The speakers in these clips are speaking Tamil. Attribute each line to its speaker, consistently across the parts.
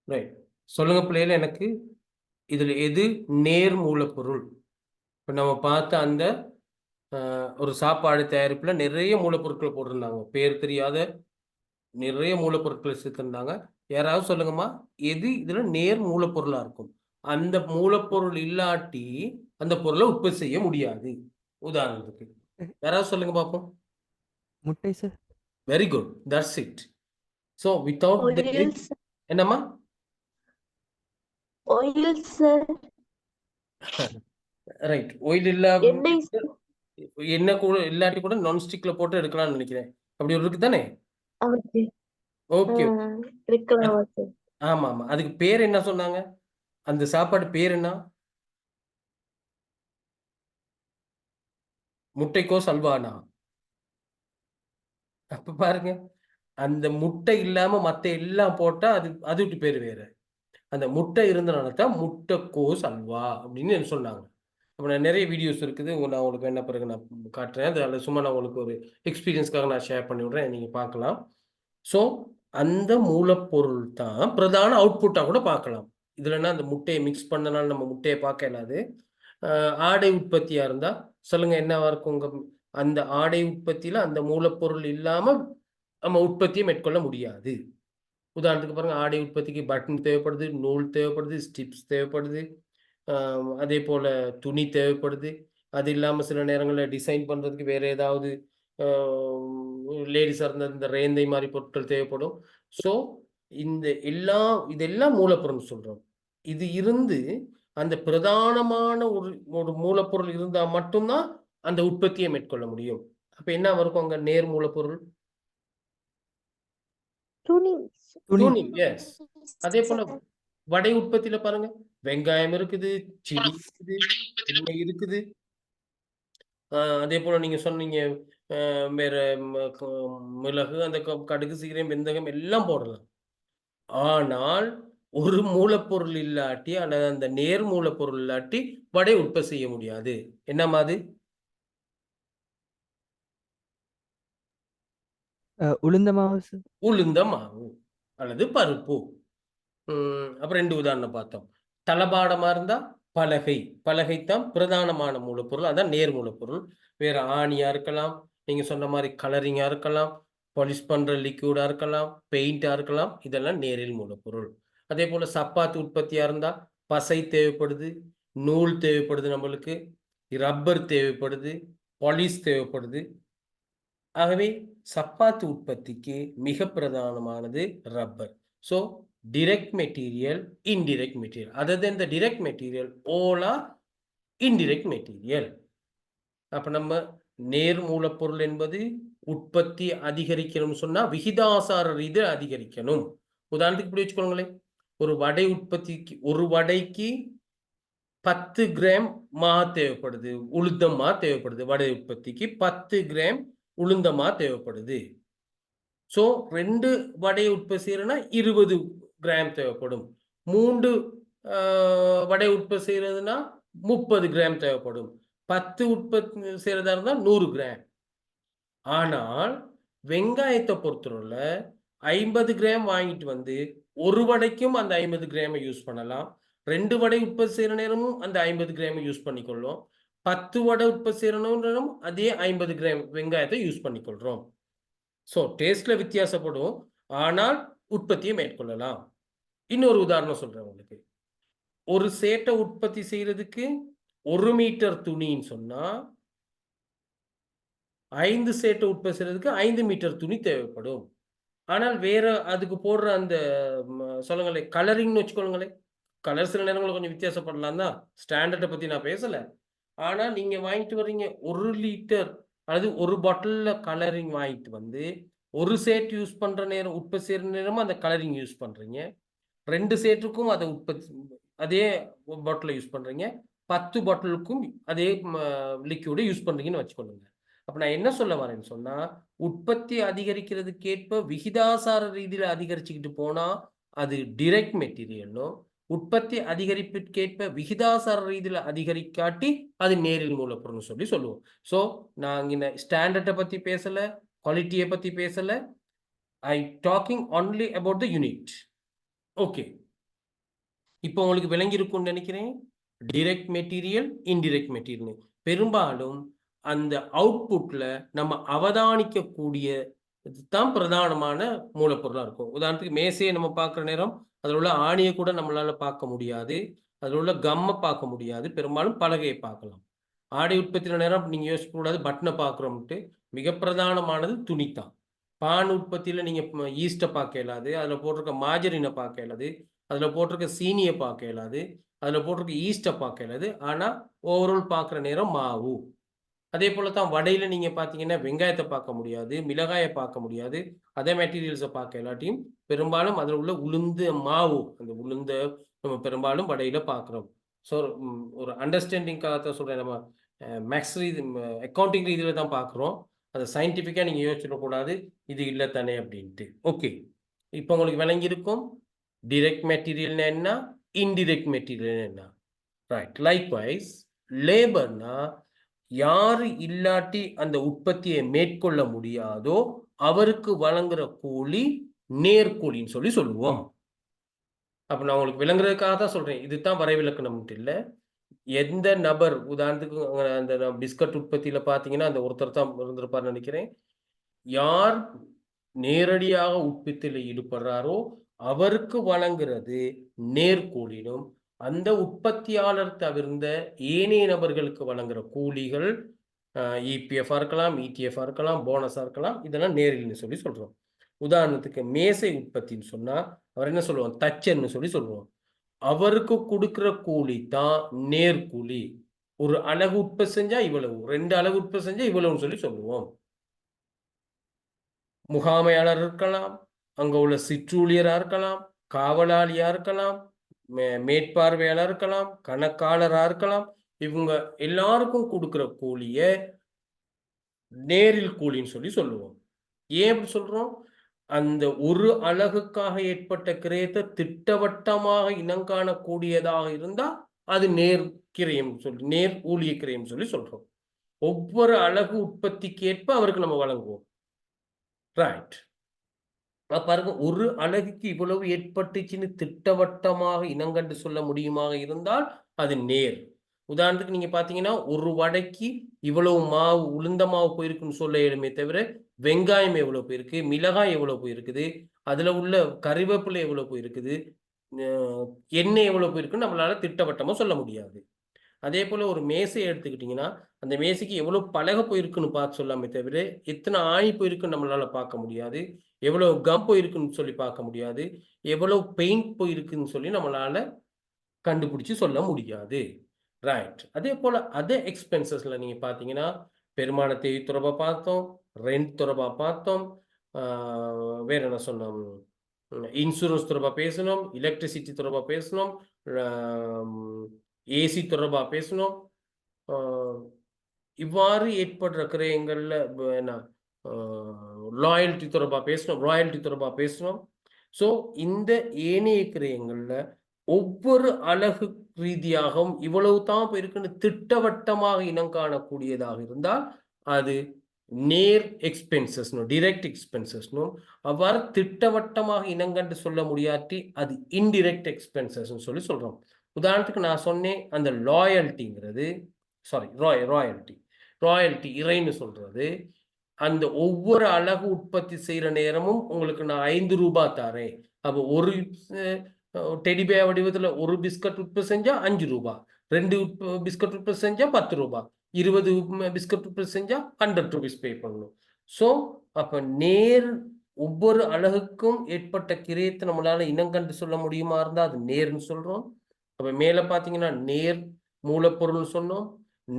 Speaker 1: ரைட். சொல்லுங்க பிள்ளைகள, எனக்கு இதுல எது நேர் மூலப்பொருள்? இப்ப நம்ம பார்த்த அந்த ஒரு சாப்பாடு தயாரிப்புல நிறைய மூலப்பொருட்கள் போட்டிருந்தாங்க. பேர் தெரியாத நிறைய மூலப்பொருட்களை சேர்த்திருந்தாங்க. யாராவது சொல்லுங்கம்மா, எது இதுல நேர் மூலப்பொருளா இருக்கும்? அந்த மூலப்பொருள் இல்லாட்டி அந்த பொருளை உற்பத்தி செய்ய முடியாது. உதாரணத்துக்கு யாராவது சொல்லுங்க பார்ப்போம்.
Speaker 2: முட்டை sir.
Speaker 1: Very good, that's it. So without the egg,
Speaker 3: oils
Speaker 1: என்னம்மா?
Speaker 3: oils sir
Speaker 1: right. oil இல்ல,
Speaker 3: எண்ணெய்
Speaker 1: என்ன கூட இல்லாட்டி கூட நான்ஸ்டிக்ல போட்டு எடுக்கலாம்னு நினைக்கிறேன். அப்படி ஒரு இருக்கு தானே?
Speaker 3: Okay
Speaker 1: okay.
Speaker 3: இருக்கலாம் sir
Speaker 1: ஆமா ஆமா, அதுக்கு பேர் என்ன சொன்னாங்க? அந்த சாப்பாடு பேர் என்ன? முட்டைக்கோஸ் அல்வானா? அப்ப பாருங்க, அந்த முட்டை இல்லாம மத்த எல்லாம் போட்டா அது அதுக்கு பேர் வேற. அந்த முட்டை இருந்தனால தான் முட்டைக்கோஸ் அல்வா அப்படின்னு சொன்னாங்க. அப்ப நான் நிறைய வீடியோஸ் இருக்குது, நான் உங்களுக்கு என்ன பிறகு நான் காட்டுறேன். அதில் சும்மா நான் உங்களுக்கு ஒரு எக்ஸ்பீரியன்ஸ்க்காக நான் ஷேர் பண்ணி விடுறேன், நீங்க பார்க்கலாம். ஸோ அந்த மூலப்பொருள் தான் பிரதான அவுட்புட்டா கூட பார்க்கலாம். இதுலன்னா அந்த முட்டையை மிக்ஸ் பண்ணனால நம்ம முட்டையை பார்க்க இயலாது. ஆடை உற்பத்தியா இருந்தா சொல்லுங்க, என்னவா இருக்கும் உங்க அந்த ஆடை உற்பத்தியில அந்த மூலப்பொருள் இல்லாம நம்ம உற்பத்தியை மேற்கொள்ள முடியாது. உதாரணத்துக்கு பாருங்க, ஆடை உற்பத்திக்கு பட்டன் தேவைப்படுது, நூல் தேவைப்படுது, ஸ்டிப்ஸ் தேவைப்படுது, அதே போல துணி தேவைப்படுது. அது இல்லாம சில நேரங்கள்ல டிசைன் பண்றதுக்கு வேற ஏதாவது லேடிஸா இருந்தா இந்த ரேந்தை மாதிரி பொருட்கள் தேவைப்படும். ஸோ இந்த இதெல்லாம் மூலப்பொருள் சொல்றோம். இது இருந்து அந்த பிரதானமான ஒரு ஒரு மூலப்பொருள் இருந்தா மட்டும்தான் அந்த உற்பத்தியை மேற்கொள்ள முடியும். அப்ப என்ன இருக்கும் அங்க நேர் மூலப்பொருள்?
Speaker 3: துணி
Speaker 1: துணி. எஸ். அதே போல வடை உற்பத்தியில பாருங்க, வெங்காயம் இருக்குது, சில்லி இருக்குது, எண்ணெய் இருக்குது. அதே போல நீங்க சொன்னீங்க, வேற மிளகு, அந்த கடுகு, சீரகம், வெந்தயம் எல்லாம் போடலாம். ஆனால் ஒரு மூலப்பொருள் இல்லாட்டி அல்லது அந்த நேர் மூலப்பொருள் இல்லாட்டி வடை உற்பத்தி செய்ய முடியாது. என்னம்மா அது?
Speaker 2: உளுந்த மாவு சார்.
Speaker 1: உளுந்த மாவு அல்லது பருப்பு. அப்புறம் 2 உதாரணம் பார்த்தோம். தளபாடமா இருந்தா பலகை. பலகைத்தான் பிரதானமான மூலப்பொருள். அதான் நேர் மூலப்பொருள். வேற ஆணியா இருக்கலாம், நீங்க சொன்ன மாரி கலரிங்கா இருக்கலாம், பாலிஷ் பண்ற லிக்விடா இருக்கலாம், பெயிண்டா இருக்கலாம். இதெல்லாம் நேரில் மூலப்பொருள். அதே போல சப்பாத்து உற்பத்தியா இருந்தா பசை தேவைப்படுது, நூல் தேவைப்படுது நம்மளுக்கு, ரப்பர் தேவைப்படுது, பாலிஷ் தேவைப்படுது. ஆகவே சப்பாத்து உற்பத்திக்கு மிக பிரதானமானது rubber. So direct material, indirect material. Other than the direct material, all are indirect material. அப்ப நம்ம நேர் மூலப்பொருள் என்பது உற்பத்தி அதிகரிக்கணும்னு சொன்னா விகிதாசார ரீதியில் அதிகரிக்கணும். உதாரணத்துக்கு இப்படி வச்சுக்கோங்களேன், ஒரு வடை உற்பத்திக்கு ஒரு வடைக்கு 10 கிராம் மா தேவைப்படுது, உளுத்தம் மா தேவைப்படுது. வடை உற்பத்திக்கு 10 கிராம் உளுந்தமா தேவைப்படுது. ஸோ 2 வடையை உற்பத்தி செய்யறதுன்னா 20 கிராம் தேவைப்படும். 3 வடை உற்பத்தி செய்யறதுன்னா 30 கிராம் தேவைப்படும். 10 உற்பத்தி செய்யறதா இருந்தா 100 கிராம். ஆனால் வெங்காயத்தை பொறுத்தவரையில 50 கிராம் வாங்கிட்டு வந்து ஒரு வடைக்கும் அந்த 50 கிராமை யூஸ் பண்ணலாம். 2 வடை உற்பத்தி செய்யற நேரமும் அந்த 50 கிராமை யூஸ் பண்ணிக்கொள்ளும். 10 வடை உற்பத்தி செய்யற நேரமும் அதே 50 கிராம் வெங்காயத்தை யூஸ் பண்ணிக்கொள்றோம். ஸோ டேஸ்ட்ல வித்தியாசப்படும், ஆனால் உற்பத்தியை மேற்கொள்ளலாம். இன்னொரு உதாரணம் சொல்றேன் உங்களுக்கு. ஒரு சேட்டை உற்பத்தி செய்யறதுக்கு 1 மீட்டர் துணின்னு சொன்னா 5 சேட்டை உற்பத்தி செய்யறதுக்கு 5 மீட்டர் துணி தேவைப்படும். ஆனால் வேற அதுக்கு போடுற அந்த சொல்லுங்களேன், கலரிங்னு வச்சுக்கோங்களேன். கலர் சில நேரங்களில் கொஞ்சம் வித்தியாசப்படலாம் தான். ஸ்டாண்டர்டை பத்தி நான் பேசல. ஆனா நீங்க வாங்கிட்டு வர்றீங்க 1 லிட்டர் அல்லது 1 பாட்டில்ல கலரிங் வாங்கிட்டு வந்து ஒரு சேட் யூஸ் பண்ற நேரம், உற்பத்தி செய்யற நேரமும் அந்த கலரிங் யூஸ் பண்றீங்க. 2 சேட்டுக்கும் அதை அதே பாட்டில யூஸ் பண்றீங்க. 10 பாட்டிலுக்கும் அதே லிக்விடை யூஸ் பண்றீங்கன்னு வச்சுக்கொள்ளுங்க. அப்ப நான் என்ன சொல்ல வரேன்னு சொன்னா, உற்பத்தி அதிகரிக்கிறதுக்கேற்ப விகிதாசார ரீதியில அதிகரிச்சுக்கிட்டு போனா அது டிரெக்ட் மெட்டீரியலும், உற்பத்தி அதிகரிப்பிற்கேற்ப விகிதாசார ரீதியில அதிகரிக்காட்டி அது நேரில் மூலப்பொருள்னு சொல்லுவோம். ஸோ நான் இங்க ஸ்டாண்டர்டை பத்தி பேசல, குவாலிட்டியை பத்தி பேசல. I talking only about the unit. Okay. இப்போ உங்களுக்கு விளங்கி இருக்கும்னு நினைக்கிறேன். Direct material, indirect material. பெரும்பாலும் அந்த அவுட்புட்ல நம்ம அவதானிக்கக்கூடிய இதுதான் பிரதானமான மூலப்பொருளா இருக்கும். உதாரணத்துக்கு மேசையை நம்ம பார்க்குற நேரம் அதில் உள்ள ஆணியை கூட நம்மளால பார்க்க முடியாது. அதில் உள்ள கம்மை பார்க்க முடியாது. பெரும்பாலும் பலகையை பார்க்கலாம். ஆடை உற்பத்தியில நேரம் நீங்க யோசிக்க கூடாது பட்டனை பார்க்குறோம்ட்டு. மிக பிரதானமானது துணித்தான். பான் உற்பத்தியில நீங்க ஈஸ்ட்டை பார்க்க இயலாது. அதுல போட்டிருக்க மார்ஜரினை பார்க்க இயலாது. அதுல போட்டிருக்க சீனியை பார்க்க இயலாது. அதுல போட்டிருக்க ஈஸ்ட்டை பார்க்க இயலாது. ஆனா ஓவரால் பார்க்குற நேரம் மாவு. அதே போல தான் வடையில நீங்க பார்த்தீங்கன்னா வெங்காயத்தை பார்க்க முடியாது, மிளகாயை பார்க்க முடியாது. அதே மெட்டீரியல்ஸை பார்க்க இல்லாட்டியும் பெரும்பாலும் அதில் உள்ள உளுந்து மாவு, அந்த உளுந்த நம்ம பெரும்பாலும் வடையில பார்க்குறோம். ஸோ ஒரு அண்டர்ஸ்டாண்டிங்காக தான் சொல்றேன். நம்ம மேக்ஸ் ரீதி அக்கௌண்டிங் ரீதியில தான் பார்க்குறோம். அதை சயின்டிஃபிக்காக நீங்கள் யோசிச்சிடக்கூடாது இது இல்லை தானே அப்படின்ட்டு. ஓகே, இப்போ உங்களுக்கு விளங்கியிருக்கும் டிரெக்ட் மெட்டீரியல்னா என்ன, இன்டிரெக்ட் மெட்டீரியல் என்ன. ரைட். லைக்வைஸ் லேபர்னா யாரு இல்லாட்டி அந்த உற்பத்தியை மேற்கொள்ள முடியாதோ அவருக்கு வழங்குற கூலி நேர்கூலின்னு சொல்லி சொல்லுவோம். அப்ப நான் உங்களுக்கு விளங்குறதுக்காக தான் சொல்றேன். இதுதான் வரைவிலக்கணம் இல்லை. எந்த நபர் உதாரணத்துக்கு அந்த பிஸ்கட் உற்பத்தியில பாத்தீங்கன்னா அந்த ஒருத்தர் தான் இருந்திருப்பார்னு நினைக்கிறேன். யார் நேரடியாக உற்பத்தியில் ஈடுபடுறாரோ அவருக்கு வழங்குறது நேர்கூலினும், அந்த உற்பத்தியாளர் தவிர்ந்த ஏனைய நபர்களுக்கு வழங்குற கூலிகள் இபிஎஃப்ஆ இருக்கலாம், இடிஎஃப்ஆ இருக்கலாம், போனஸா இருக்கலாம். இதெல்லாம் நேரில்னு சொல்லி சொல்றோம். உதாரணத்துக்கு மேசை உற்பத்தின்னு சொன்னா அவர் என்ன சொல்லுவோம், தச்சர்னு சொல்லி சொல்லுவோம். அவருக்கு கொடுக்கிற கூலி தான் நேர்கூலி. ஒரு அலகு உற்பத்தி செஞ்சா இவ்வளவு, 2 அலகு உற்பத்தி செஞ்சா இவ்வளவுன்னு சொல்லி சொல்லுவோம். முகாமையாளர் இருக்கலாம், அங்க உள்ள சிற்றூழியரா இருக்கலாம், காவலாளியா இருக்கலாம், மேற்பார்வையாளர் இருக்கலாம், கணக்காளரா இருக்கலாம். இவங்க எல்லாருக்கும் கொடுக்கிற கூலிய நேரில் கூலின்னு சொல்லி சொல்லுவோம். ஏன் அப்படி சொல்றோம்? அந்த ஒரு அலகுக்காக ஏற்பட்ட கிரயத்தை திட்டவட்டமாக இனங்காணக்கூடியதாக இருந்தா அது நேர் கிரயம் சொல்லி, நேர் ஊழிய கிரயம் சொல்லி சொல்றோம். ஒவ்வொரு அலகு உற்பத்திக்கு ஏற்ப அவருக்கு நம்ம வழங்குவோம். ரைட். பாருங்க, ஒரு அலகுக்கு இவ்வளவு ஏற்பட்டுச்சுன்னு திட்டவட்டமாக இனங்கண்டு சொல்ல முடியுமாக இருந்தால் அது நேர். உதாரணத்துக்கு நீங்க பாத்தீங்கன்னா ஒரு வடைக்கு இவ்வளவு மாவு, உளுந்த மாவு போயிருக்குன்னு சொல்ல இயலுமே தவிர வெங்காயம் எவ்வளவு போயிருக்கு, மிளகாய் எவ்வளவு போயிருக்குது, அதுல உள்ள கறிவேப்பிலை எவ்வளவு போயிருக்குது, எண்ணெய் எவ்வளவு போயிருக்குன்னு நம்மளால திட்டவட்டமா சொல்ல முடியாது. அதே போல ஒரு மேசையை எடுத்துக்கிட்டீங்கன்னா அந்த மேசைக்கு எவ்வளவு பலகை போயிருக்குன்னு பார்த்து சொல்லாமே தவிர எத்தனை ஆணி போயிருக்குன்னு நம்மளால பார்க்க முடியாது, எவ்வளவு கம் போயிருக்குன்னு சொல்லி பார்க்க முடியாது, எவ்வளவு பெயிண்ட் போயிருக்குன்னு சொல்லி நம்மளால கண்டுபிடிச்சு சொல்ல முடியாது. ரைட். அதே போல அதே எக்ஸ்பென்சஸ்ல நீங்க பாத்தீங்கன்னா பெருமான தேவை தொடர்பா பார்த்தோம், ரெண்ட் தொடர்பா பார்த்தோம், வேற என்ன சொன்னோம், இன்சூரன்ஸ் தொடர்பா பேசணும், எலக்ட்ரிசிட்டி தொடர்பா பேசணும், ஏசி தொடர்பா பேசணும். இவ்வாறு ஏற்படுற கிரயங்கள்ல என்ன லாயல்ட்டி தொடர்பா பேசணும், ராயல்ட்டி தொடர்பா பேசணும். ஸோ இந்த ஏனைய கிரயங்கள்ல ஒவ்வொரு அலகு ரீதியாகவும் இவ்வளவு தான் போயிருக்குன்னு திட்டவட்டமாக இனம் காணக்கூடியதாக இருந்தால் அது நேர் எக்ஸ்பென்சஸ்னும் டிரெக்ட் எக்ஸ்பென்சஸ்னும், அவ்வாறு திட்டவட்டமாக இனங்கண்டு சொல்ல முடியாட்டி அது இன்டிரெக்ட் எக்ஸ்பென்சஸ்ன்னு சொல்லி சொல்றோம். உதாரணத்துக்கு நான் சொன்னேன் அந்த லாயல்ட்டிங்கிறது, சாரி ராயல்ட்டி இறைன்னு சொல்றது, அந்த ஒவ்வொரு அலகு உற்பத்தி செய்யற நேரமும் உங்களுக்கு நான் 5 ரூபாய் தரேன். அப்போ ஒரு டெடிபே வடிவத்துல ஒரு பிஸ்கட் உற்பத்தி செஞ்சா 5 ரூபாய், 2 பிஸ்கட் உற்பத்தி செஞ்சா 10 ரூபாய், 20 பிஸ்கட் உற்பத்தி செஞ்சா 100 ரூபீஸ் பே பண்ணணும். ஸோ அப்ப நேர் ஒவ்வொரு அலகுக்கும் ஏற்பட்ட கிரயத்தை நம்மளால இனங்கண்டு சொல்ல முடியுமா இருந்தா அது நேர்னு சொல்றோம். அப்ப மேல பாத்தீங்கன்னா நேர் மூலப்பொருள்னு சொன்னோம்,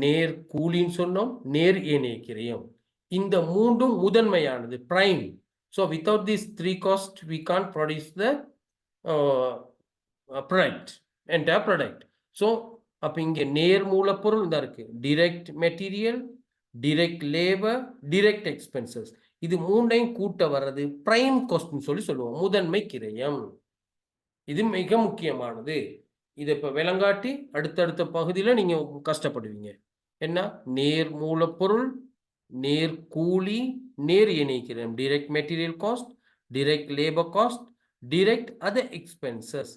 Speaker 1: நேர் கூலின்னு சொன்னோம், நேர் ஏனைய கிரயம். இந்த மூன்றும் முதன்மையானது, prime. So without these 3 costs we can't produce the product, entire product. So அப்ப இங்க நேர் மூலப்பொருள் தான் இருக்கு, direct material, direct labour, direct expenses. இது மூன்றையும் கூட்ட வர்றது பிரைம் காஸ்ட்னு சொல்லி சொல்லுவோம், முதன்மை கிரயம். இது மிக முக்கியமானது. இதை இப்ப விளங்காட்டி அடுத்தடுத்த பகுதியில நீங்க கஷ்டப்படுவீங்க. என்ன, நேர் மூலப்பொருள், நேர் கூலி, நேர் இணைக்கிறோம், direct material cost, direct labor cost, direct other expenses.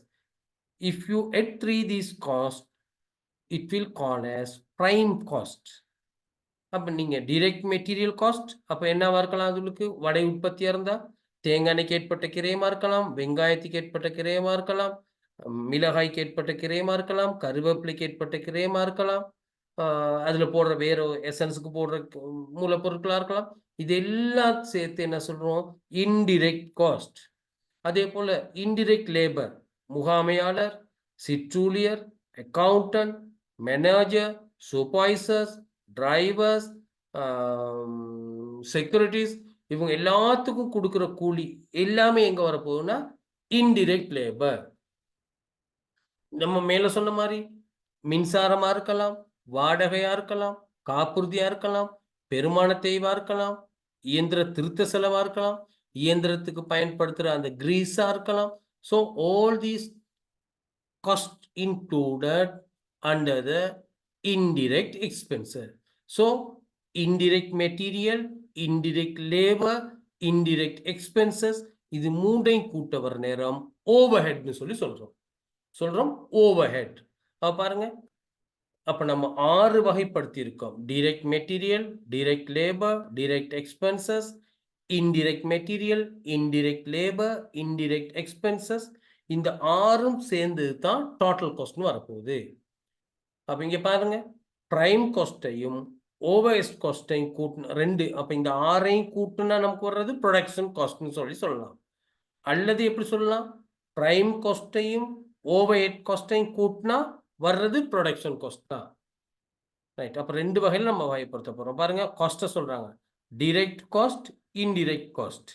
Speaker 1: if you add 3 these cost, it will call as prime cost. அப்ப நீங்க direct material cost அப்ப என்னவா இருக்கலாம் அதுக்கு வடை உற்பத்தியா இருந்தா தேங்காய்க்கு ஏற்பட்ட கிரயமா இருக்கலாம், வெங்காயத்துக்கு ஏற்பட்ட கிரயமா இருக்கலாம், மிளகாய்க்கு ஏற்பட்ட கிரயமா இருக்கலாம், கருவேப்பிலைக்கு ஏற்பட்ட கிரயமா இருக்கலாம், அதுல போடுற வேற எசன்ஸுக்கு போடுற மூலப்பொருட்களா இருக்கலாம். இதெல்லாம் சேர்த்து என்ன சொல்றோம்? Indirect cost. அதே போல இன்டிரெக்ட் லேபர், முகாமையாளர், சிற்றூழியர், accountant, manager, supervisors, drivers, securities, இவங்க எல்லாத்துக்கும் கொடுக்குற கூலி எல்லாமே எங்க வரப்போகுதுன்னா இன்டிரெக்ட் லேபர். நம்ம மேல சொன்ன மாதிரி மின்சாரமா இருக்கலாம், வாடகையா இருக்கலாம், காப்புறுதியா இருக்கலாம், பெருமான தேய்வா இருக்கலாம், இயந்திர திருத்த செலவா இருக்கலாம், இயந்திரத்துக்கு பயன்படுத்துற அந்த கிரீஸா இருக்கலாம். So all these cost included under the indirect expenses. So indirect material, indirect labor, indirect expenses, இது மூன்றையும் கூட்ட வர நேரம் ஓவர்ஹெட்னு சொல்றோம் ஓவர்ஹெட். பாருங்க, அப்ப நம்ம 6 வகைப்படுத்தி இருக்கோம். Direct material, direct labour, direct expenses, indirect material, indirect labour, indirect expenses. இந்த 6ம் சேர்ந்து தான் டோட்டல் காஸ்ட்னு வரப்போகுது. அப்ப இங்க பாருங்க, பிரைம் காஸ்டையும் ஓவர்ஹெட் காஸ்டையும் கூட்டின 2, அப்ப இந்த 6ஐயும் கூட்டினா நமக்கு வர்றது ப்ரொடக்ஷன் காஸ்ட்னு சொல்லலாம். அல்லது எப்படி சொல்லலாம்? பிரைம் காஸ்டையும் ஓவர்ஹெட் காஸ்டையும் கூட்டினா வர்றது ப்ரொடக்ஷன் காஸ்ட் தான். ரைட். அப்ப 2 வகையில் நம்ம வகைப்படுத்த போறோம். பாருங்க, காஸ்ட்டை சொல்றாங்க டைரக்ட் காஸ்ட், இன்டைரக்ட் காஸ்ட்.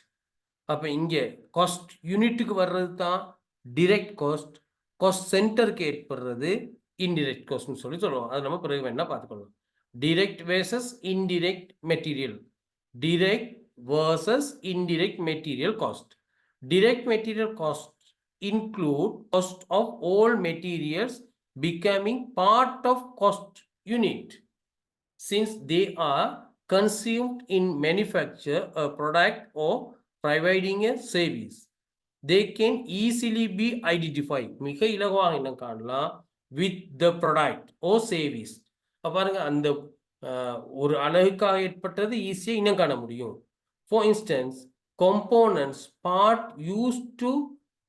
Speaker 1: அப்ப இங்க காஸ்ட் யூனிட்டுக்கு வர்றது தான் டைரக்ட் காஸ்ட், காஸ்ட் சென்டருக்கு ஏற்படுறது இன்டைரக்ட் காஸ்ட்னு சொல்லுவோம். அது நம்ம பிறகு வேணா பார்த்துக்கணும். Direct versus indirect material, direct versus indirect material cost. Direct material cost include cost of all materials becoming part of cost unit, since they are consumed in manufacture a product or providing a service. They can easily be identified, மிக இலகுவாக என்ன காணலாம், with the product or service. பாருங்க, அந்த ஒரு அலகுக்காக ஏற்பட்டது ஈஸியா இன்னும் காண முடியும். For instance, components part used to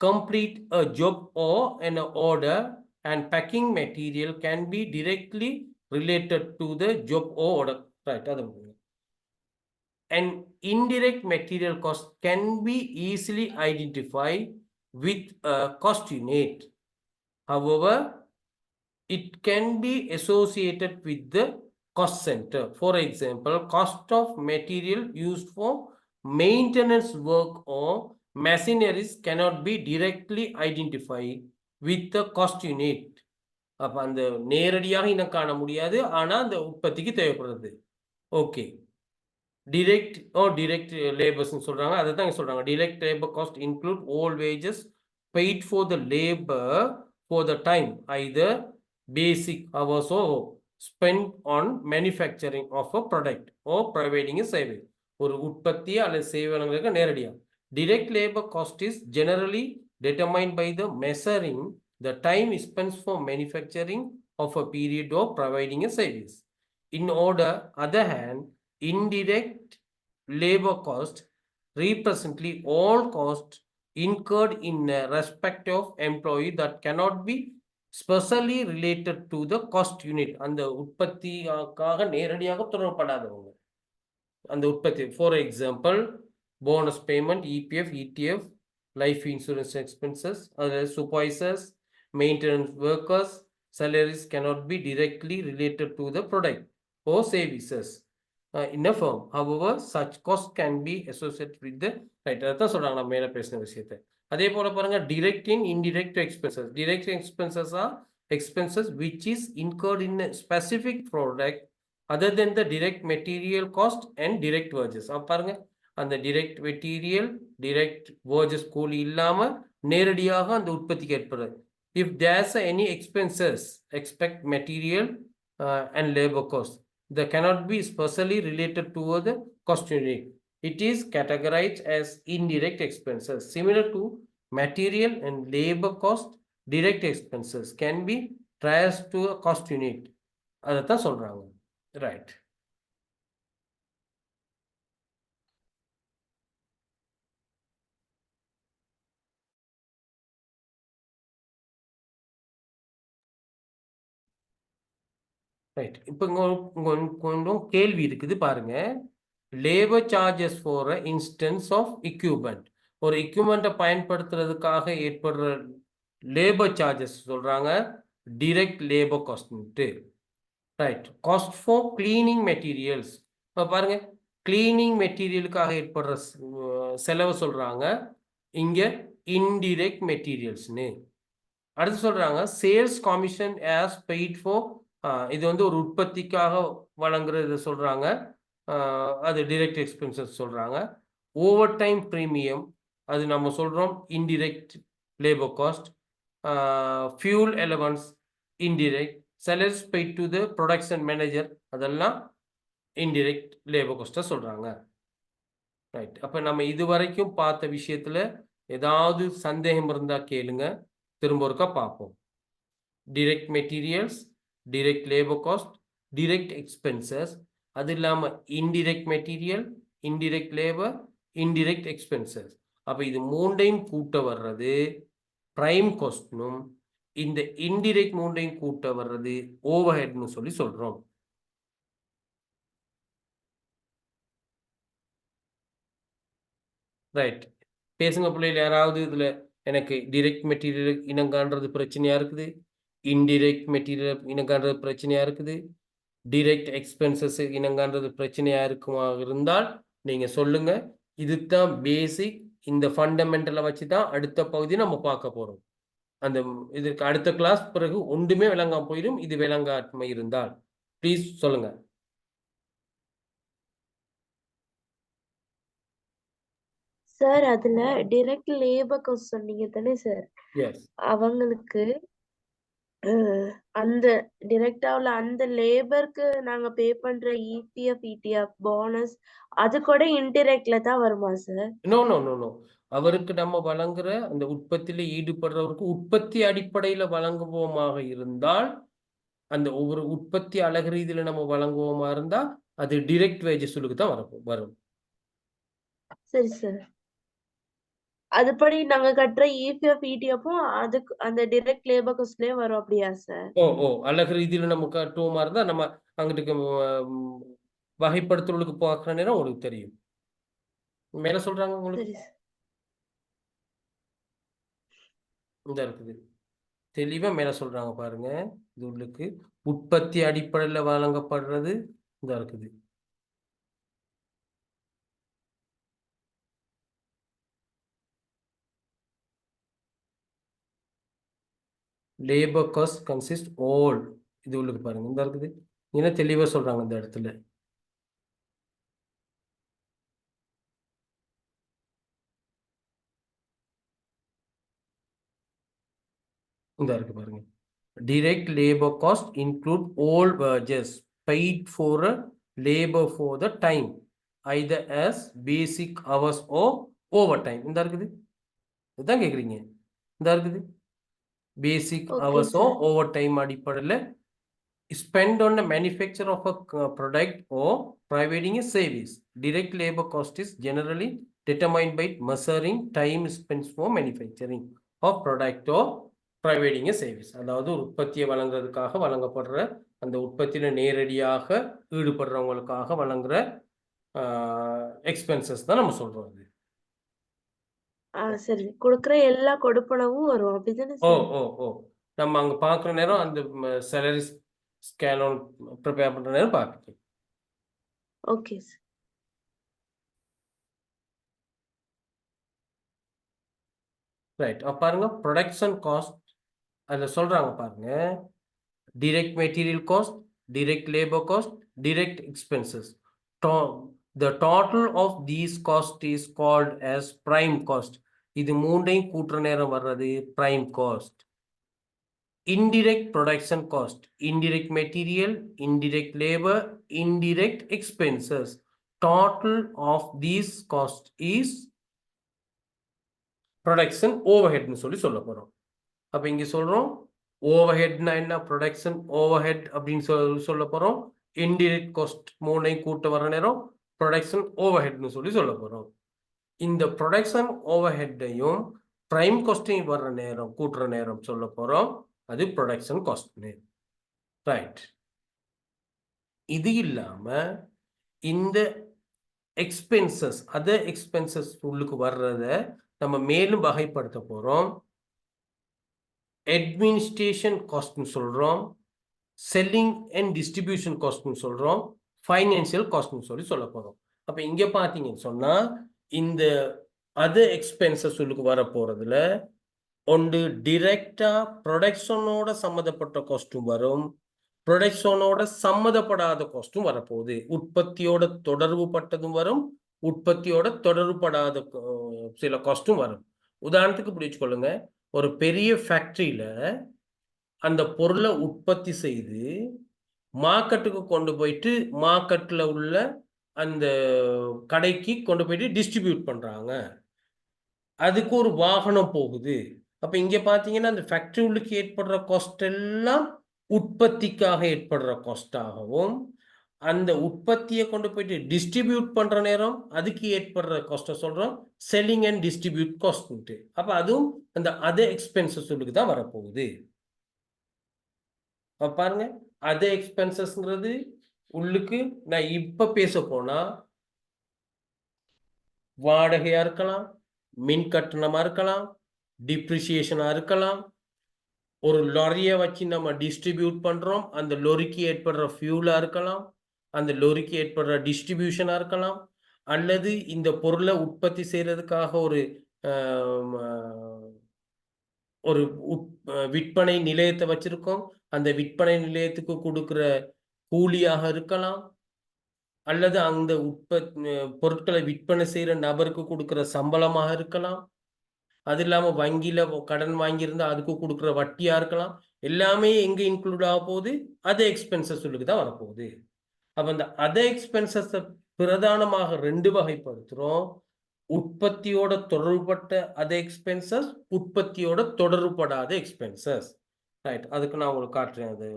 Speaker 1: complete a job or an order and packing material can be directly related to the job or order. Right. And indirect material cost can be easily identified with a cost unit. However, it can be associated with the cost center. For example, cost of material used for maintenance work or machineries cannot be directly identified with the cost unit. அப்ப அந்த நேரடியாக இன்னும் காண முடியாது, ஆனா அந்த உற்பத்திக்கு தேவைப்படுறது. Okay, direct or direct labors சொல்றாங்க. அதை தான் சொல்றாங்க. Direct labor cost include all wages paid for the labor for the time, either basic hours or spent on manufacturing of a product or providing a service. ஒரு உற்பத்தி அல்லது சேவைகளுக்கு நேரடியாக. Direct labor cost is generally determined by the measuring the time spent for manufacturing of a period or providing a service. In other hand, indirect labor cost represents all costs incurred in respect of employee that cannot be specially related to the cost unit. அந்த உற்பத்திக்காக நேரடியாக தொடர்படாதவங்க அந்த உற்பத்தி. For example, bonus payment, EPF, ETF, life insurance expenses, other supervisors, maintenance workers, salaries cannot be directly related to the product or services in a firm. However, such costs can be associated with the right. அதான் சொல்றாங்க நம்ம மேல பேசின விஷயத்தை. அதே போல பாருங்க, direct and indirect expenses. Direct expenses are expenses which is incurred in a specific product other than the direct material cost and direct wages. பாருங்க, அந்த direct material, direct wages கூலி இல்லாம நேரடியாக அந்த உற்பத்திக்கு ஏற்படுறது. If there's any expenses, expect material and labor cost, that cannot be specially related to the cost unit. It is categorized as indirect expenses. Similar to material and labor cost, direct expenses can be traced to a cost unit. அதைத்தான் சொல்றாங்க. ரைட். ரைட். இப்போ கொஞ்சம் கேள்வி இருக்குது பாருங்க. Labour charges for instance of equipment. ஒரு equipment-ஐ பயன்படுத்துறதுக்காக ஏற்படுற லேபர் சார்ஜஸ் சொல்றாங்க direct labour cost. Right. Cost for cleaning materials. இப்போ பாருங்க, கிளீனிங் மெட்டீரியலுக்காக ஏற்படுற செலவு சொல்றாங்க இங்க இன்டிரெக்ட் மெட்டீரியல்ஸ்னு. அடுத்து சொல்றாங்க sales commission as paid for. இது வந்து ஒரு உற்பத்திக்காக வழங்குறது சொல்றாங்க, அது டைரக்ட் எக்ஸ்பென்சஸ் சொல்றாங்க. ஓவர் டைம் ப்ரீமியம், அது நம்ம சொல்றோம் indirect labour cost. Fuel allowance indirect. salaries paid to the production manager, அதெல்லாம் இன்டிரெக்ட் லேபர் காஸ்ட்டை சொல்றாங்க. ரைட். அப்போ நம்ம இது வரைக்கும் பார்த்த விஷயத்துல ஏதாவது சந்தேகம் இருந்தா கேளுங்க, திரும்ப ஒருக்கா பார்ப்போம். Direct materials, direct labour cost, direct expenses, அது இல்லாமல் indirect material, indirect labour, indirect expenses. அப்போ இது மூண்டையும் கூட்ட வர்றது பிரைம் காஸ்ட்னும், இந்த இன்டிரெக்ட் மூண்டையும் கூட்ட வர்றது ஓவர்ஹெட்னு சொல்லி சொல்றோம். ரைட். பேசுங்க பிள்ளைகள். யாராவது இதுல எனக்கு டைரக்ட் மெட்டீரியல் இனங்காண்றது பிரச்சனையா இருக்குது, இன்டிரெக்ட் மெட்டீரியல் இனங்காண்றது பிரச்சனையா இருக்குது, டைரக்ட் எக்ஸ்பென்சஸ் இனங்காண்றது பிரச்சனையா இருக்குமா இருந்தால் நீங்க சொல்லுங்க. இதுதான் பேசிக். இந்த ஃபண்டமெண்டலை வச்சு தான் அடுத்த பகுதி நம்ம பார்க்க போறோம். அந்த இதுக்கு அடுத்த கிளாஸ் பிறகு ஒன்றுமே விளங்காம போயிடும். இது விளங்காமை இருந்தால் ப்ளீஸ் சொல்லுங்க.
Speaker 3: சார் அதுல டைரக்ட் லேபர் காஸ்ட் சொன்னீங்க தானே சார்?
Speaker 1: எஸ்.
Speaker 3: அவங்களுக்கு அந்த டைரக்டாவில் அந்த லேபருக்கு நாங்க பே பண்ற இபிஎஃப் இடிஎஃப் போனஸ் அது கூட இன்டைரக்ட்ல தான் வருமா sir?
Speaker 1: No no no no. அவருக்கு நம்ம வழங்குற அந்த உற்பத்தியில ஈடுபடுறவருக்கு உற்பத்தி அடிப்படையில வழங்குவோமாக இருந்தால், அந்த ஒவ்வொரு உற்பத்தி அழகு ரீதியில நம்ம வழங்குவோமா இருந்தா அது டைரக்ட் வேஜஸ்களுக்கு தான் வரும்.
Speaker 3: சரி சார். அதுபடி நாங்க கட்டுற இபிஎஃப் இடிஎஃப்பும் அதுக்கு அந்த டைரக்ட் லேபர் காஸ்ட்லயே வரும் அப்படியா சார்?
Speaker 1: ஓ அழகு ரீதியில நம்ம கட்டுவோமா இருந்தா நம்ம அங்கிட்டு வகைப்படுத்துறதுக்கு பார்க்குற நேரம் உங்களுக்கு தெரியும். மேல சொல்றாங்க உங்களுக்கு
Speaker 3: சரி சார்.
Speaker 1: இந்த இருக்குது தெளிவா மேல சொல்றாங்க பாருங்க. இது உங்களுக்கு உற்பத்தி அடிப்படையில வழங்கப்படுறது இந்த இருக்குது. Labour cost consist all. இது உங்களுக்கு பாருங்க இந்த இருக்குது. என்ன தெளிவா சொல்றாங்க இந்த இடத்துல. இந்த இருக்கு பாருங்க. direct labor cost include all wages paid for a labor for the time either as basic hours or overtime. இந்த இருக்குது. இதுதான் கேக்குறீங்க. இந்த இருக்குது basic hours or overtime அடிப்படையில் spend on the manufacture of a product or providing a service. Direct labor cost is generally determined by measuring time spent for manufacturing of product or providing a service. அதாவது உற்பத்தியை வழங்குறதுக்காக வழங்கப்படுற அந்த உற்பத்தியில நேரடியாக ஈடுபடுறவங்களுக்காக வழங்குற எக்ஸ்பென்சஸ் தான் நம்ம சொல்றோம்.
Speaker 3: சரி. கொடுக்குற எல்லா கொடுப்பனவும் வரும் அப்படிதானே
Speaker 1: ஓ
Speaker 3: சார்?
Speaker 1: ஓ ஓ நம்ம அங்க பார்க்குற நேரம் அந்த சேலரி ஸ்கேன் ப்ரிப்பேர் பண்ற நேரம் பார்க்கலாம்.
Speaker 3: Okay sir.
Speaker 1: ரைட். பாருங்க ப்ரொடக்ஷன் காஸ்ட் அதில் சொல்றாங்க பாருங்க. direct material cost, direct labor cost, direct expenses. The total of these cost is called as prime cost. இது மூண்டையும் கூட்டுற நேரம் வர்றது prime cost. Indirect production cost, indirect material, indirect labor, indirect expenses. Total of these cost is production overhead னு சொல்லி சொல்ல போறோம். அப்ப இங்க சொல்றோம் ஓவர்ஹெட்னா என்ன, ப்ரொடக்ஷன் ஓவர்ஹெட் அப்படின்னு சொல்ல போறோம். இன்டிரெக்ட் காஸ்ட் மூணையும் கூட்ட வர நேரம் ப்ரொடக்ஷன் ஓவர்ஹெட்னு சொல்ல போறோம். இந்த ப்ரொடக்ஷன் ஓவர்ஹெட்டையும் பிரைம் காஸ்டையும் வர்ற நேரம் கூட்டுற நேரம் சொல்ல போறோம். அது ப்ரொடக்ஷன் காஸ்ட். ரைட். இது இல்லாம இந்த எக்ஸ்பென்சஸ் அதர் எக்ஸ்பென்சஸ் உள்ளுக்கு வர்றத நம்ம மேலும் வகைப்படுத்த போறோம். அட்மினிஸ்ட்ரேஷன் காஸ்ட்னு சொல்றோம், செல்லிங் அண்ட் டிஸ்ட்ரிபியூஷன் காஸ்ட்னு சொல்றோம், ஃபைனான்சியல் காஸ்ட்னு சொல்ல போறோம். அப்ப இங்க பாத்தீங்கன்னு சொன்னா இந்த அதர் எக்ஸ்பென்சஸ் உள்ளுக்கு வர போறதுல ஒன்று டிரெக்டா ப்ரொடக்ஷனோட சம்மந்தப்பட்ட காஸ்ட்டும் வரும், ப்ரொடக்ஷனோட சம்மந்தப்படாத காஸ்ட்டும் வரப்போகுது. உற்பத்தியோட தொடர்பு பட்டதும் வரும், உற்பத்தியோட தொடர்புபடாத சில காஸ்ட்டும் வரும். உதாரணத்துக்கு இப்படி வச்சுக்கொள்ளுங்க, ஒரு பெரிய ஃபேக்டரியில அந்த பொருளை உற்பத்தி செய்து மார்க்கெட்டுக்கு கொண்டு போயிட்டு மார்க்கெட்ல உள்ள அந்த கடைக்கு கொண்டு போயிட்டு டிஸ்ட்ரிபியூட் பண்றாங்க. அதுக்கு ஒரு வாகனம் போகுது. அப்ப இங்க பாத்தீங்கன்னா அந்த ஃபேக்டரி உள்ளுக்கு ஏற்படுற காஸ்ட் எல்லாம் உற்பத்திக்காக ஏற்படுற காஸ்டாகவும், அந்த உற்பத்தியை கொண்டு போயிட்டு டிஸ்ட்ரிபியூட் பண்ற நேரம் அதுக்கு ஏற்படுற காஸ்ட்டை சொல்றோம் செல்லிங் அண்ட் டிஸ்ட்ரிபியூட் காஸ்ட். அப்ப அதுவும் அந்த அதர் எக்ஸ்பென்சஸ் உள்ளுக்கு தான் வரப்போகுது. பாருங்க, அதர் எக்ஸ்பென்சஸ்ங்கிறது உள்ளுக்கு நான் இப்ப பேச போனா வாடகையா இருக்கலாம், மின் கட்டணமா இருக்கலாம், டிப்ரிசியேஷனா இருக்கலாம், ஒரு லாரியை வச்சு நம்ம டிஸ்ட்ரிபியூட் பண்றோம், அந்த லொரிக்கு ஏற்படுற ஃபியூலா இருக்கலாம், அந்த லொரிக்கு ஏற்படுற டிஸ்ட்ரிபியூஷனா இருக்கலாம், அல்லது இந்த பொருளை உற்பத்தி செய்யறதுக்காக ஒரு விற்பனை நிலையத்தை வச்சிருக்கோம், அந்த விற்பனை நிலையத்துக்கு கொடுக்கிற கூலியாக இருக்கலாம், அல்லது அந்த பொருட்களை விற்பனை செய்யற நபருக்கு கொடுக்கிற சம்பளமாக இருக்கலாம், அது இல்லாம வங்கியில கடன் வாங்கியிருந்தா அதுக்கு கொடுக்குற வட்டியா இருக்கலாம். எல்லாமே எங்க இன்க்ளூட் ஆக போகுது, அதர் எக்ஸ்பென்சஸ் உள்ளுக்கு தான் வரப்போகுது. அப்ப அந்த அதர் எக்ஸ்பென்சஸ் பிரதானமாக 2 வகைப்படுத்துறோம். உற்பத்தியோட தொடர்புபட்ட அதர் எக்ஸ்பென்சஸ், உற்பத்தியோட தொடர்புபடாத எக்ஸ்பென்சஸ். ரைட், அதுக்கு நான் உங்களுக்கு காட்டுறேன். அது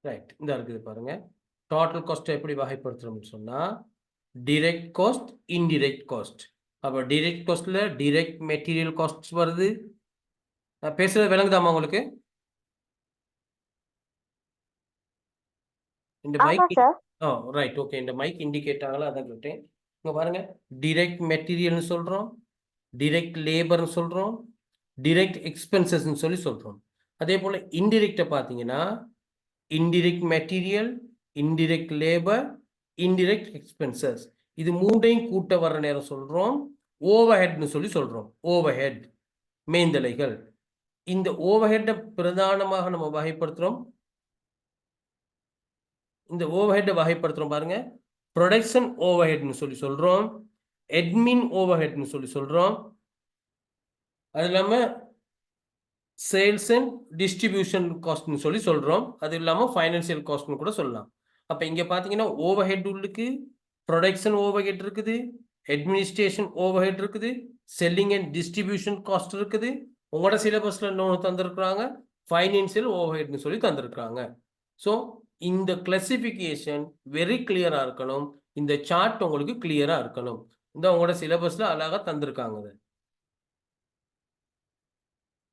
Speaker 1: ரைட், இந்த இருக்குது பாருங்க. டோட்டல் காஸ்ட் எப்படி வகைப்படுத்துறோம்னு சொன்னா டிரெக்ட் காஸ்ட், இன்டிரெக்ட் காஸ்ட். அப்ப டிரெக்ட் காஸ்ட்ல டிரெக்ட் மெட்டீரியல் காஸ்ட் வருது. நான் பேசுறது விளங்குதாமா உங்களுக்கு? இந்த மைக் ரைட், ஓகே. இந்த மைக் இண்டிகேட் ஆகல, அதான் கேட்டேன். இங்க பாருங்க, டிரெக்ட் மெட்டீரியல்னு சொல்றோம், டிரெக்ட் லேபர்னு சொல்றோம், டிரெக்ட் எக்ஸ்பென்சஸ்ன்னு சொல்றோம். அதே போல இன்டிரெக்டை பார்த்தீங்கன்னா indirect material, indirect labour, indirect expenses. இது மூன்றையும் கூட்ட வர நேரம் சொல்றோம் ஓவர்ஹெட்னு சொல்றோம். ஓவர்ஹெட் மேந்தலைகள். இந்த ஓவர்ஹெட்டை பிரதானமாக நம்ம வகைப்படுத்துறோம். இந்த ஓவர்ஹெட்டை வகைப்படுத்துறோம் பாருங்க. ப்ரொடக்ஷன் ஓவர்ஹெட்னு சொல்றோம், அட்மின் ஓவர்ஹெட்னு சொல்றோம், அது இல்லாம சேல்ஸ் அண்ட் டிஸ்ட்ரிபியூஷன் காஸ்ட்னு சொல்றோம், அது இல்லாம ஃபைனான்சியல் காஸ்ட்னு கூட சொல்லலாம். அப்ப இங்க பாத்தீங்கன்னா ஓவர்ஹெட் உள்ளுக்கு ப்ரொடக்ஷன் ஓவர்ஹெட் இருக்குது, அட்மினிஸ்ட்ரேஷன் ஓவர்ஹெட் இருக்குது, செல்லிங் அண்ட் டிஸ்ட்ரிபியூஷன் காஸ்ட் இருக்குது. உங்களோட சிலபஸ்ல இன்னொன்று தந்திருக்கிறாங்க, ஃபைனான்சியல் ஓவர்ஹெட்னு தந்திருக்கிறாங்க. ஸோ இந்த கிளாசிஃபிகேஷன் வெரி கிளியரா இருக்கணும். இந்த சார்ட் உங்களுக்கு கிளியரா இருக்கணும். இந்த உங்களோட சிலபஸ்ல அழகா தந்திருக்காங்க.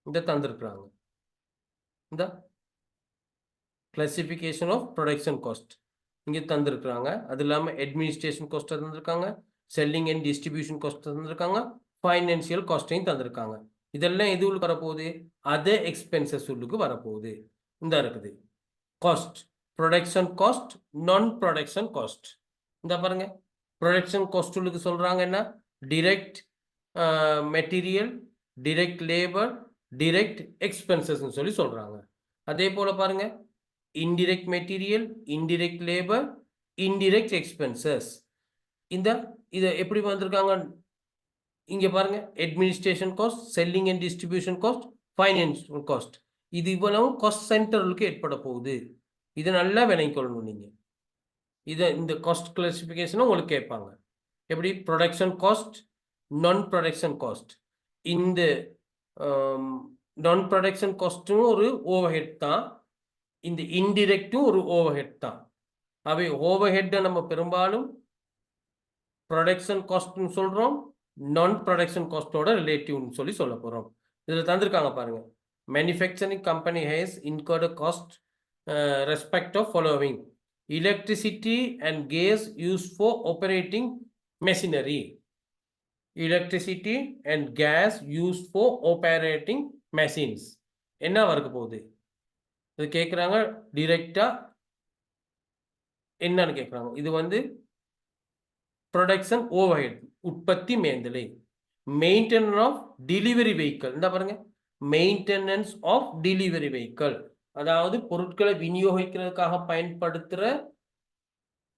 Speaker 1: இந்த தந்திருக்கிறாங்க, இந்த கிளாசிஃபிகேஷன் ஆஃப் ப்ரொடக்ஷன் காஸ்ட் இங்கே தந்திருக்கிறாங்க. அது இல்லாமல் அட்மினிஸ்ட்ரேஷன் காஸ்ட்டை தந்திருக்காங்க, செல்லிங் அண்ட் டிஸ்ட்ரிபியூஷன் காஸ்ட் தந்திருக்காங்க, ஃபைனான்சியல் காஸ்ட்டையும் தந்திருக்காங்க. இதெல்லாம் எது உள்ளுக்கு வரப்போகுது? அதர் எக்ஸ்பென்சஸ் உள்ளுக்கு வரப்போகுது. இந்த இருக்குது காஸ்ட், ப்ரொடக்ஷன் காஸ்ட், நான் ப்ரொடக்ஷன் காஸ்ட். இந்த பாருங்க, ப்ரொடக்ஷன் காஸ்ட் உள்ளுக்கு சொல்றாங்க என்ன, direct material, direct labour, direct எக்ஸ்பென்சஸ்ன்னு சொல்லி சொல்றாங்க. அதே போல பாருங்க, indirect material, indirect labour, indirect expenses. இத எப்படி வந்திருக்காங்க இங்க பாருங்க, administration cost, selling and distribution cost, financial cost. இது இவ்வளவும் காஸ்ட் சென்டருக்கு ஏற்பட போகுது. இதை நல்லா விளங்கிக்கொள்ளணும் நீங்க. இந்த காஸ்ட் கிளாசிஃபிகேஷனும் உங்களுக்கு கேட்பாங்க. எப்படி ப்ரொடக்ஷன் காஸ்ட், நான் ப்ரொடக்ஷன் காஸ்ட். இந்த நான் ப்ரொடக்ஷன் காஸ்ட்டும் ஒரு ஓவர்ஹெட் தான், இந்த இன்டிரெக்டும் ஒரு ஓவர்ஹெட் தான். அவை ஓவர்ஹெட்டை நம்ம பெரும்பாலும் ப்ரொடக்ஷன் காஸ்ட்னு சொல்றோம், நான் ப்ரொடக்ஷன் காஸ்டோட ரிலேட்டிவ்னு சொல்லி சொல்ல போறோம். இதில் தந்திருக்காங்க பாருங்க, manufacturing company has incurred cost respect of following: electricity and gas used for operating machinery. Electricity and gas used for operating machines. என்ன வர்க்க போகுது? இது கேட்குறாங்க டிரெக்டா என்னன்னு கேட்குறாங்க. இது வந்து ப்ரொடக்ஷன் ஓவர்ஹெட், உற்பத்தி மேந்தலை. மெயின்டெனன்ஸ் ஆஃப் டெலிவரி வெஹிக்கிள், இந்த பாருங்க, மெயின்டெனன்ஸ் ஆஃப் டெலிவரி வெஹிக்கிள், அதாவது பொருட்களை விநியோகிக்கிறதுக்காக பயன்படுத்துகிற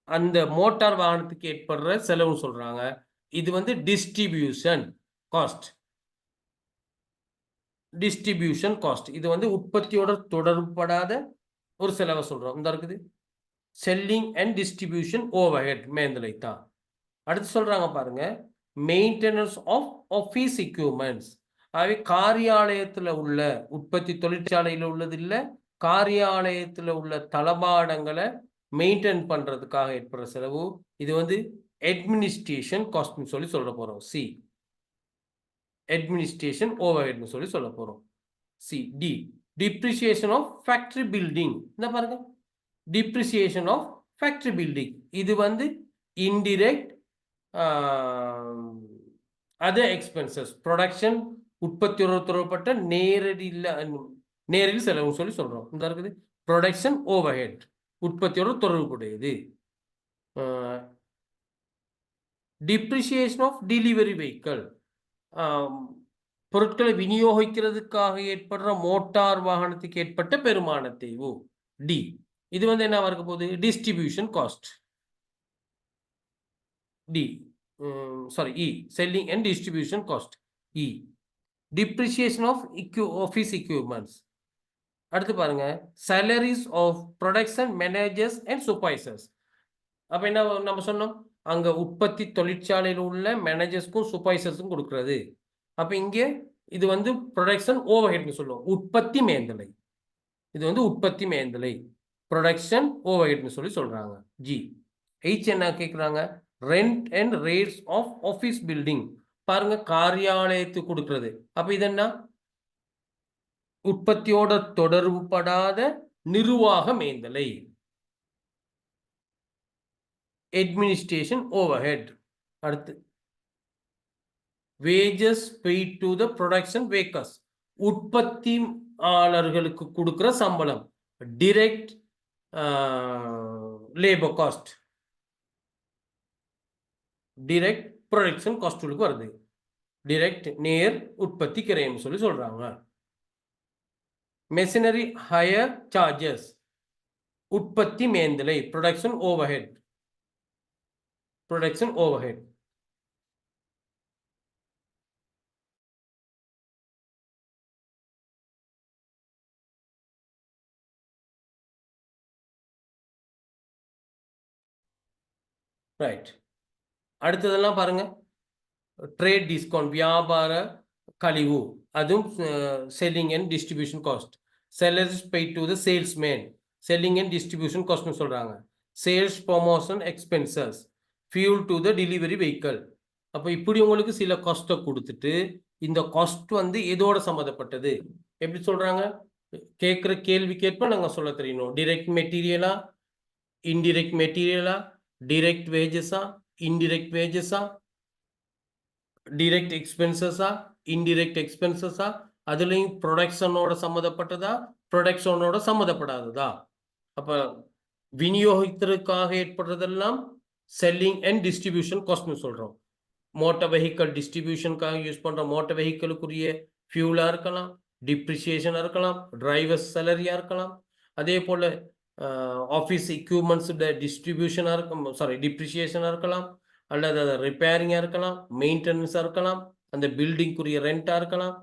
Speaker 1: அந்த மோட்டார் வாகனத்துக்கு ஏற்படுற செலவுன்னு சொல்றாங்க. இது வந்து டிஸ்ட்ரிபியூஷன் காஸ்ட். டிஸ்ட்ரிபியூஷன் காஸ்ட் இது வந்து உற்பத்தியோட தொடர்படாத ஒரு செலவை சொல்றோம். இந்த இருக்குது செல்லிங் அண்ட் டிஸ்ட்ரிபியூஷன் ஓவர்ஹெட் மேந்தலை தான். அடுத்து சொல்றாங்க பாருங்க, மெயின்டெனன்ஸ் ஆஃப் ஆஃபீஸ் எக்யூப்மெண்ட்ஸ். ஆகவே காரியாலயத்தில் உள்ள, உற்பத்தி தொழிற்சாலையில் உள்ளது இல்லை, காரியாலயத்தில் உள்ள தளபாடங்களை மெயின்டைன் பண்றதுக்காக ஏற்படுற செலவு. இது வந்து அட்மினிஸ்ட்ரேஷன் காஸ்ட்னு சொல்லி சொல்ல போறோம். சி அட்மினிஸ்ட்ரேஷன் ஓவர்ஹெட்னு சொல்லி சொல்ல போறோம். C D depreciation of factory building. இந்த பாருங்க, டிப்ரிசியேஷன் ஆஃப் ஃபேக்டரி பில்டிங் இது வந்து இன்டிரெக்ட் அதர் எக்ஸ்பென்சஸ். ப்ரொடக்ஷன் உற்பத்தியோடு தொடர்பட்ட நேரடி செலவுன்னு சொல்லி சொல்றோம். இந்த இருக்குது ப்ரொடக்ஷன் ஓவர்ஹெட், உற்பத்தியோடு தொடர்புடையது. டிப்ரிசியேஷன் ஆஃப் டெலிவரி வெஹிக்கிள், பொருட்களை விநியோகிக்கிறதுக்காக ஏற்படுற மோட்டார் வாகனத்துக்கு ஏற்பட்ட பெருமான தேய்வு. டி இது வந்து என்ன இருக்க போகுது? Distribution cost. D sorry E selling and distribution cost. E depreciation of office equipments. அடுத்து பாருங்க, salaries of production managers and supervisors. அப்ப என்ன நம்ம சொன்னோம், அங்க உற்பத்தி தொழிற்சாலையில் உள்ள மேனேஜர்ஸ்க்கும் சூப்பர்வைசர்ஸுக்கும் கொடுக்கிறது. அப்ப இங்கே இது வந்து ப்ரொடக்ஷன் ஓவர்ஹெட்னு சொல்லுவோம், உற்பத்தி மேந்தலை. இது வந்து உற்பத்தி மேந்தலை, ப்ரொடக்ஷன் ஓவர்ஹெட்னு சொல்லி சொல்றாங்க. ஜி ஹெச் என்ன கேட்குறாங்க? Rent and rates of office building. பாருங்க, காரியாலயத்துக்கு கொடுக்கிறது. அப்ப இது என்ன? உற்பத்தியோட தொடர்புபடாத நிர்வாக மேந்தலை, அட்மினிஸ்ட்ரேஷன் ஓவர்ஹெட். அடுத்து wages paid to the production workers, உற்பத்தியாளர்களுக்கு கொடுக்கிற சம்பளம், direct labor cost, direct production காஸ்ட்களுக்கு வருது. direct நேர் உற்பத்தி கிரயம் சொல்லி சொல்றாங்க. machinery hire charges, உற்பத்தி மேந்தலை, production overhead, production overhead. Right. அடுத்ததெல்லாம் பாருங்க, ட்ரேட் டிஸ்கவுண்ட், வியாபார கழிவு, அதுவும் selling and distribution cost. Sellers paid to the salesman, selling and distribution காஸ்ட்னு சொல்றாங்க. Sales promotion expenses, fuel to the delivery vehicle. அப்போ இப்படி உங்களுக்கு சில காஸ்ட்டை கொடுத்துட்டு, இந்த காஸ்ட் வந்து எதோட சம்மந்தப்பட்டது எப்படி சொல்றாங்க? கேட்குற கேள்விக்கேற்ப நாங்கள் சொல்ல தெரியணும். டிரெக்ட் மெட்டீரியலா, இன்டிரெக்ட் மெட்டீரியலா, direct wages-ஆ, indirect wages-ஆ, direct expenses-ஆ, indirect expenses-ஆ, அதுலயும் ப்ரொடக்ஷனோட சம்மந்தப்பட்டதா, ப்ரொடக்ஷனோட சம்மந்தப்படாததா. அப்ப விநியோகித்தலுக்காக ஏற்படுறதெல்லாம் செல்லிங் அண்ட் டிஸ்ட்ரிபியூஷன் காஸ்ட்னு சொல்றோம். மோட்டார் வெஹிக்கிள் டிஸ்ட்ரிபியூஷனுக்காக யூஸ் பண்ணுற மோட்டார் வெஹிக்கிளுக்குரிய ஃபியூலாக இருக்கலாம், டிப்ரிசியேஷனாக இருக்கலாம், டிரைவர்ஸ் சேலரியாக இருக்கலாம். அதே போல் ஆஃபீஸ் எக்யூப்மெண்ட்ஸோட டிஸ்ட்ரிபியூஷனாக இருக்கும், டிப்ரிசியேஷனாக இருக்கலாம், அல்லது அதை ரிப்பேரிங்காக இருக்கலாம், மெயின்டெனன்ஸாக இருக்கலாம், அந்த பில்டிங்குரிய ரெண்ட்டாக இருக்கலாம்.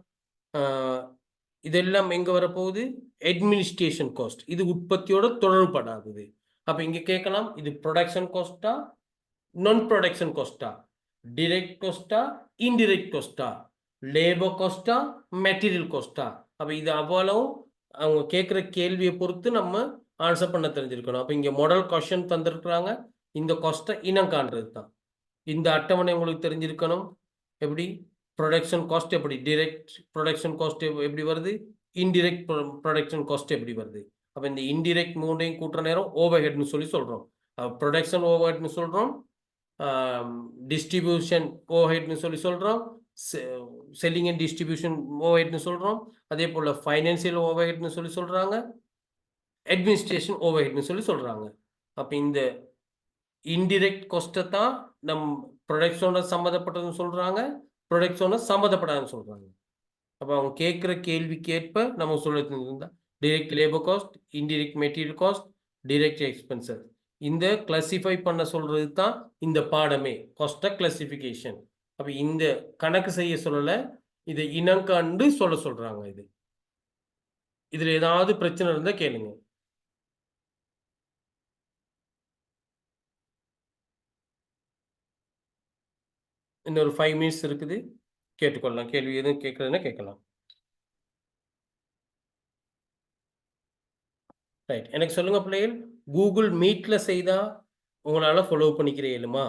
Speaker 1: இதெல்லாம் எங்கே வரப்போகுது? Administration cost. இது உற்பத்தியோட தொடர்படாதது. அப்போ இங்கே கேட்கலாம், இது ப்ரொடக்ஷன் காஸ்ட்டா, நான் ப்ரொடக்ஷன் காஸ்ட்டா, டிரெக்ட் காஸ்ட்டா, இன்டிரெக்ட் காஸ்ட்டா, லேபர் காஸ்ட்டா, மெட்டீரியல் காஸ்ட்டா. அப்போ இது அவ்வளவும் அவங்க கேட்குற கேள்வியை பொறுத்து நம்ம ஆன்சர் பண்ண தெரிஞ்சிருக்கணும். அப்போ இங்கே மாடல் கொஸ்டின் தந்திருக்கிறாங்க, இந்த காஸ்ட்டை இனம் காண்றது தான். இந்த அட்டவணை உங்களுக்கு தெரிஞ்சிருக்கணும். எப்படி ப்ரொடக்ஷன் காஸ்ட், எப்படி டிரெக்ட் ப்ரொடக்ஷன் காஸ்ட் எப்படி வருது, இன்டிரெக்ட் ப்ரொடக்ஷன் காஸ்ட் எப்படி வருது. அப்போ இந்த இன்டிரெக்ட் மூணையும் கூட்டுற நேரம் ஓவர்ஹெட்னு சொல்லி சொல்கிறோம். ப்ரொடக்ஷன் ஓவர்ஹெட்னு சொல்கிறோம், டிஸ்ட்ரிபியூஷன் ஓவர்ஹெட்னு சொல்லி சொல்கிறோம், செல்லிங் அண்ட் டிஸ்ட்ரிபியூஷன் ஓவர்ஹெட்னு சொல்கிறோம். அதே போல் ஃபைனான்சியல் ஓவர்ஹெட்னு சொல்லி சொல்கிறாங்க, அட்மினிஸ்ட்ரேஷன் ஓவர்ஹெட்னு சொல்லி சொல்கிறாங்க. அப்போ இந்த இன்டிரெக்ட் காஸ்ட்டை தான் நம் ப்ரொடக்ஷனோட சம்மந்தப்பட்டதுன்னு சொல்கிறாங்க, ப்ரொடக்ஷனோட சம்மந்தப்படாதுன்னு சொல்கிறாங்க. அப்போ அவங்க கேட்குற கேள்விக்கேற்ப நம்ம சொல்லியிருந்தா direct labour cost, indirect material cost, direct expenses. இந்த கிளாசிஃபை பண்ண சொல்கிறது தான் இந்த பாடமே, காஸ்ட் கிளாசிஃபிகேஷன். அப்போ இந்த கணக்கு செய்ய சொல்லலை, இதை இனங்கண்டு சொல்கிறாங்க. இதில் ஏதாவது பிரச்சனை இருந்தால் கேளுங்க. இன்னொரு 5 மினிட்ஸ் இருக்குது, கேட்டுக்கொள்ளலாம். கேள்வி எதுவும் கேட்குறதுன்னா கேட்கலாம். ரைட், எனக்கு சொல்லுங்க பிள்ளைகள், கூகுள் மீட்ல செய்தா உங்களால ஃபாலோ பண்ணிக்கிற இயலுமா?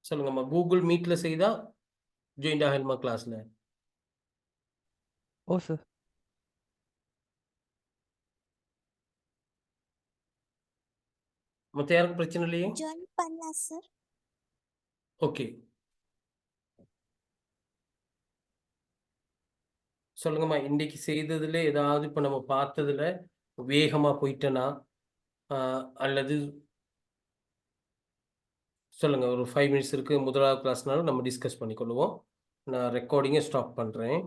Speaker 1: சொல்லுங்கம்மா, கூகுள் மீட்ல செய்தா ஜாயிண்ட் ஆகலுமா கிளாஸ்ல?
Speaker 2: ஓ சார்.
Speaker 1: மற்ற யாருக்கும் பிரச்சனை இல்லையே?
Speaker 4: ஜாயின் பண்ணலாம் சார்.
Speaker 1: ஓகே, சொல்லுங்கம்மா, இன்னைக்கு செய்ததுல ஏதாவது இப்போ நம்ம பார்த்ததுல வேகமா போயிட்டேனா, அல்லது சொல்லுங்க. ஒரு 5 மினிட்ஸ் இருக்கு, முதலாவது கிளாஸ்னாலும் நம்ம டிஸ்கஸ் பண்ணிக்கொள்வோம். நான் ரெக்கார்டிங்கை ஸ்டாப் பண்ணுறேன்.